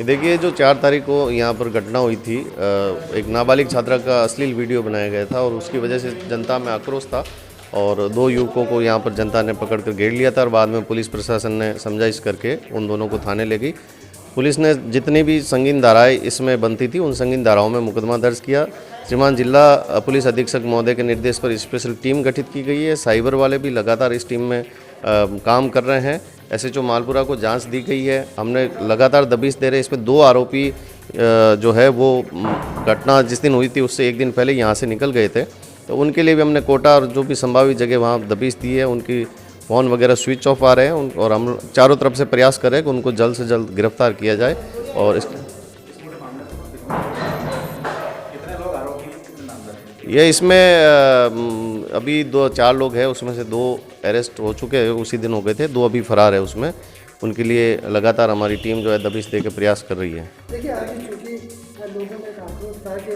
देखिए, जो 4 तारीख को यहाँ पर घटना हुई थी, एक नाबालिग छात्रा का अश्लील वीडियो बनाया गया था और उसकी वजह से जनता में आक्रोश था और 2 युवकों को यहाँ पर जनता ने पकड़ कर घेर लिया था और बाद में पुलिस प्रशासन ने समझाइश करके उन दोनों को थाने ले गई। पुलिस ने जितनी भी संगीन धाराएं इसमें बनती थी उन संगीन धाराओं में मुकदमा दर्ज किया। श्रीमान जिला पुलिस अधीक्षक महोदय के निर्देश पर स्पेशल टीम गठित की गई है। साइबर वाले भी लगातार इस टीम में काम कर रहे हैं। एसएचओ मालपुरा को जांच दी गई है। हमने लगातार दबिश दे रहे, इसमें 2 आरोपी जो है वो घटना जिस दिन हुई थी उससे एक दिन पहले यहाँ से निकल गए थे, तो उनके लिए भी हमने कोटा और जो भी संभावित जगह वहाँ दबिश दी है। उनकी फ़ोन वगैरह स्विच ऑफ आ रहे हैं और हम चारों तरफ से प्रयास कर रहे हैं कि उनको जल्द से जल्द गिरफ्तार किया जाए। और ये इसमें अभी 2-4 लोग हैं, उसमें से 2 अरेस्ट हो चुके हैं, उसी दिन हो गए थे, 2 अभी फरार है। उसमें उनके लिए लगातार हमारी टीम जो है दबिश दे के प्रयास कर रही है। देखिए, आज चूँकि लोगों में आक्रोश था कि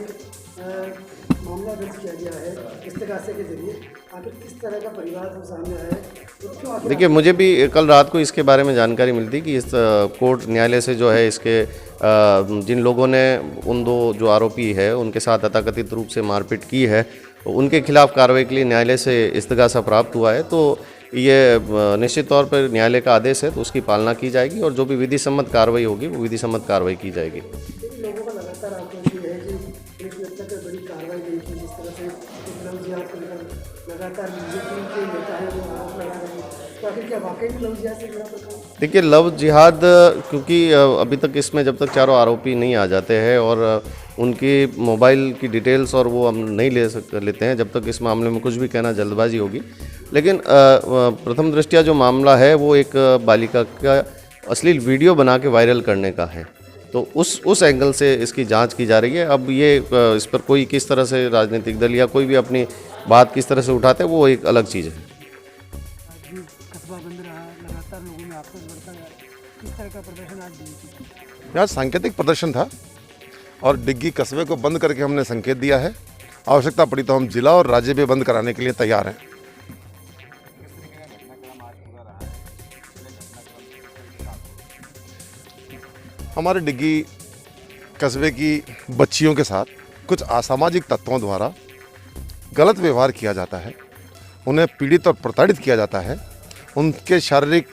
मामला दर्ज किया गया है इस्तेगासे के जरिए, आखिर किस तरह का परिवार सामने आया है? देखिए, मुझे भी कल रात को इसके बारे में जानकारी मिलती कि इस कोर्ट न्यायालय से जो है इसके जिन लोगों ने उन 2 जो आरोपी है उनके साथ तथाकथित रूप से मारपीट की है, उनके खिलाफ कार्रवाई के लिए न्यायालय से इस्तगासा प्राप्त हुआ है। तो ये निश्चित तौर पर न्यायालय का आदेश है तो उसकी पालना की जाएगी और जो भी विधि सम्मत कार्रवाई होगी वो विधि सम्मत कार्रवाई की जाएगी। लोगों का लगातार आक्रोश ये है कि पुलिस ने अब तक बड़ी कार्रवाई नहीं की, जिस तरह से लव जिहाद को लेकर लगातार बीजेपी के नेता है वो आरोप लगा रहे हैं, तो आखिर क्या वाकई में लव जिहाद से जुड़ा प्रकार? देखिए, लव जिहाद क्योंकि अभी तक इसमें जब तक चारों आरोपी नहीं आ जाते हैं और उनकी मोबाइल की डिटेल्स और वो हम नहीं लेते हैं, जब तक इस मामले में कुछ भी कहना जल्दबाजी होगी। लेकिन प्रथम दृष्टया जो मामला है वो एक बालिका का अश्लील वीडियो बना के वायरल करने का है, तो उस एंगल से इसकी जांच की जा रही है। अब ये इस पर कोई किस तरह से राजनीतिक दल या कोई भी अपनी बात किस तरह से उठाते हैं वो एक अलग चीज़ है। कस्बा बंद रहा, लगातार लोगों में आक्रोश बढ़ता गया, किस तरह का प्रदर्शन आज दिया? यहाँ सांकेतिक प्रदर्शन था और डिग्गी कस्बे को बंद करके हमने संकेत दिया है। आवश्यकता पड़ी तो हम जिला और राज्य भी बंद कराने के लिए तैयार हैं। हमारे डिग्गी कस्बे की बच्चियों के साथ कुछ असामाजिक तत्वों द्वारा गलत व्यवहार किया जाता है, उन्हें पीड़ित और प्रताड़ित किया जाता है, उनके शारीरिक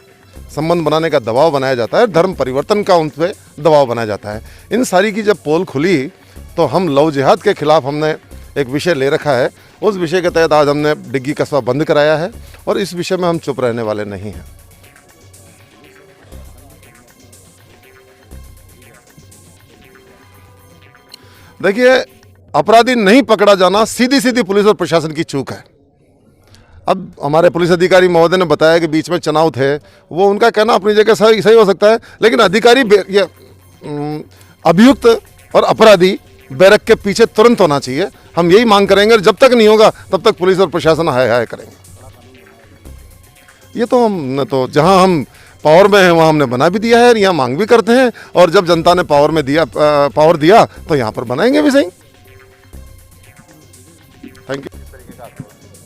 संबंध बनाने का दबाव बनाया जाता है, धर्म परिवर्तन का उन पर दबाव बनाया जाता है। इन सारी की जब पोल खुली तो हम लव जिहाद के खिलाफ हमने एक विषय ले रखा है। उस विषय के तहत आज हमने डिग्गी कस्बा बंद कराया है और इस विषय में हम चुप रहने वाले नहीं हैं। देखिए, अपराधी नहीं पकड़ा जाना सीधी सीधी पुलिस और प्रशासन की चूक है। अब हमारे पुलिस अधिकारी महोदय ने बताया कि बीच में चुनाव थे, वो उनका कहना अपनी जगह सही हो सकता है, लेकिन अधिकारी अभियुक्त और अपराधी बैरक के पीछे तुरंत होना चाहिए। हम यही मांग करेंगे और जब तक नहीं होगा तब तक पुलिस और प्रशासन हाय हाय करेंगे। ये तो हम तो जहां हम पावर में हैं वहाँ हमने बना भी दिया है और यहाँ मांग भी करते हैं, और जब जनता ने पावर दिया तो यहाँ पर बनाएंगे भी सही। Thank you.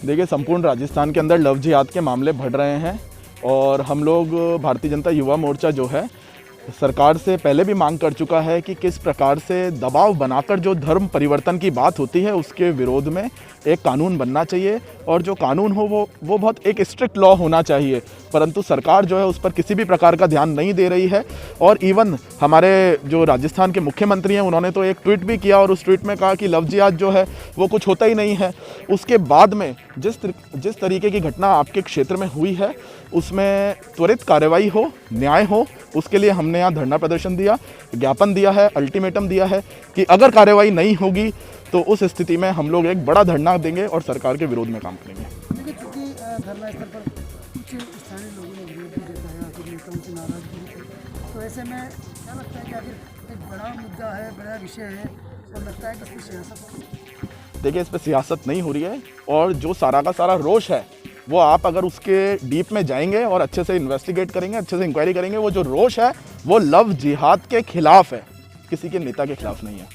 देखिए, संपूर्ण राजस्थान के अंदर लव जिहाद के मामले बढ़ रहे हैं और हम लोग भारतीय जनता युवा मोर्चा जो है सरकार से पहले भी मांग कर चुका है कि किस प्रकार से दबाव बनाकर जो धर्म परिवर्तन की बात होती है उसके विरोध में एक कानून बनना चाहिए और जो कानून हो वो बहुत एक स्ट्रिक्ट लॉ होना चाहिए, परंतु सरकार जो है उस पर किसी भी प्रकार का ध्यान नहीं दे रही है। और इवन हमारे जो राजस्थान के मुख्यमंत्री हैं उन्होंने तो एक ट्वीट भी किया और उस ट्वीट में कहा कि लव जिहाद जो है वो कुछ होता ही नहीं है। उसके बाद में जिस तरीके की घटना आपके क्षेत्र में हुई है उसमें त्वरित कार्रवाई हो, न्याय हो, उसके लिए हमने यहाँ धरना प्रदर्शन दिया, ज्ञापन दिया है, अल्टीमेटम दिया है कि अगर कार्रवाई नहीं होगी तो उस स्थिति में हम लोग एक बड़ा धरना देंगे और सरकार के विरोध में काम करेंगे। देखिए, चूँकि धरना स्थल पर कुछ स्थानीय लोगों ने विरोध भी जताया, आखिर नेताओं से नाराजगी थी, तो ऐसे में क्या लगता है कि आखिर एक बड़ा मुद्दा है, बड़ा विषय है और लगता है कि इस पर सियासत हो रही है? देखिए, इस पर सियासत नहीं हो रही है और जो सारा का सारा रोष है वो आप अगर उसके डीप में जाएंगे और अच्छे से इन्वेस्टिगेट करेंगे, अच्छे से इंक्वायरी करेंगे, वो जो रोष है वो लव जिहाद के खिलाफ है, किसी के नेता के खिलाफ नहीं है।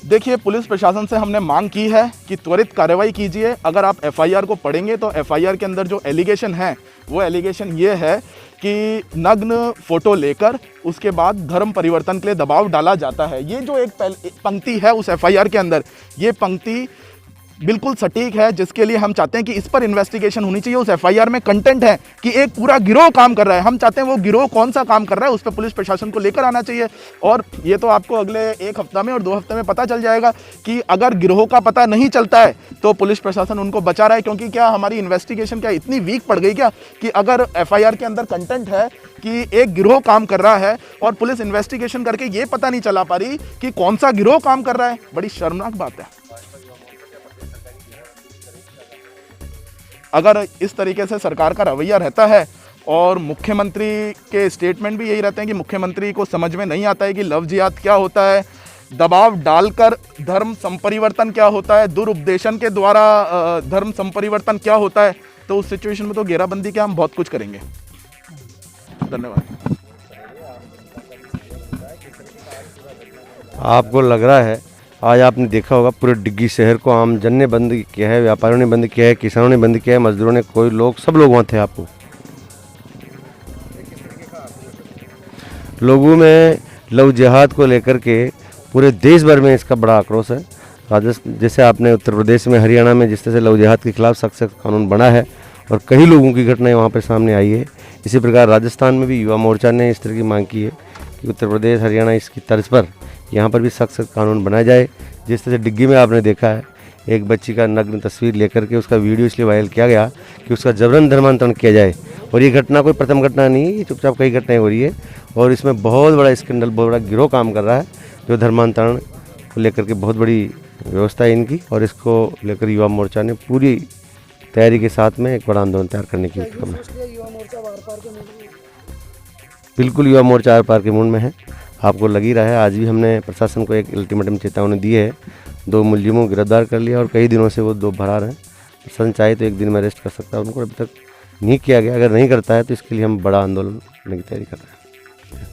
देखिए, पुलिस प्रशासन से हमने मांग की है कि त्वरित कार्रवाई कीजिए। अगर आप एफआईआर को पढ़ेंगे तो एफआईआर के अंदर जो एलिगेशन है वो एलिगेशन ये है कि नग्न फोटो लेकर उसके बाद धर्म परिवर्तन के लिए दबाव डाला जाता है। ये जो एक पंक्ति है उस एफआईआर के अंदर, ये पंक्ति बिल्कुल सटीक है, जिसके लिए हम चाहते हैं कि इस पर इन्वेस्टिगेशन होनी चाहिए। उस एफआईआर में कंटेंट है कि एक पूरा गिरोह काम कर रहा है। हम चाहते हैं वो गिरोह कौन सा काम कर रहा है उस पर पुलिस प्रशासन को लेकर आना चाहिए। और ये तो आपको अगले 1 हफ्ता में और 2 हफ्ते में पता चल जाएगा कि अगर गिरोह का पता नहीं चलता है तो पुलिस प्रशासन उनको बचा रहा है। क्योंकि क्या हमारी इन्वेस्टिगेशन क्या इतनी वीक पड़ गई क्या कि अगर एफआईआर के अंदर कंटेंट है कि एक गिरोह काम कर रहा है और पुलिस इन्वेस्टिगेशन करके ये पता नहीं चला पा रही कि कौन सा गिरोह काम कर रहा है, बड़ी शर्मनाक बात है। अगर इस तरीके से सरकार का रवैया रहता है और मुख्यमंत्री के स्टेटमेंट भी यही रहते हैं कि मुख्यमंत्री को समझ में नहीं आता है कि लव जिहाद क्या होता है, दबाव डालकर धर्म संपरिवर्तन क्या होता है, दुरुपदेशन के द्वारा धर्म संपरिवर्तन क्या होता है, तो उस सिचुएशन में तो घेराबंदी क्या हम बहुत कुछ करेंगे। धन्यवाद। आपको लग रहा है, आज आपने देखा होगा पूरे डिग्गी शहर को आमजन ने बंद किया है, व्यापारियों ने बंद किया है, किसानों ने बंद किया है, मजदूरों ने, कोई लोग, सब लोग वहाँ थे। आपको लोगों में लव जिहाद को लेकर के पूरे देश भर में इसका बड़ा आक्रोश है। राजस्थान जैसे आपने उत्तर प्रदेश में, हरियाणा में जिस तरह से लव जिहाद के खिलाफ सख्त कानून बना है और कई लोगों की घटनाएं वहाँ पर सामने आई है, इसी प्रकार राजस्थान में भी युवा मोर्चा ने इस तरह की मांग की है कि उत्तर प्रदेश, हरियाणा इसकी तर्ज पर यहाँ पर भी सख्त कानून बनाया जाए। जिस तरह से डिग्गी में आपने देखा है, एक बच्ची का नग्न तस्वीर लेकर के उसका वीडियो इसलिए वायरल किया गया कि उसका जबरन धर्मांतरण किया जाए। और ये घटना कोई प्रथम घटना नहीं है, ये चुपचाप कई घटनाएं हो रही है और इसमें बहुत बड़ा स्कैंडल, बहुत बड़ा गिरोह काम कर रहा है जो धर्मांतरण को लेकर के बहुत बड़ी व्यवस्था है इनकी। और इसको लेकर युवा मोर्चा ने पूरी तैयारी के साथ में एक बड़ा आंदोलन तैयार करने की क्रम है। बिल्कुल युवा मोर्चा आर पार के मूड में है। आपको लग ही रहा है, आज भी हमने प्रशासन को एक अल्टीमेटम चेतावनी दी है, 2 मुलजिमों को गिरफ्तार कर लिया और कई दिनों से वो 2 फरार हैं। प्रशासन चाहे तो 1 दिन में अरेस्ट कर सकता है उनको, अभी तक नहीं किया गया। अगर नहीं करता है तो इसके लिए हम बड़ा आंदोलन करने की तैयारी कर रहे हैं।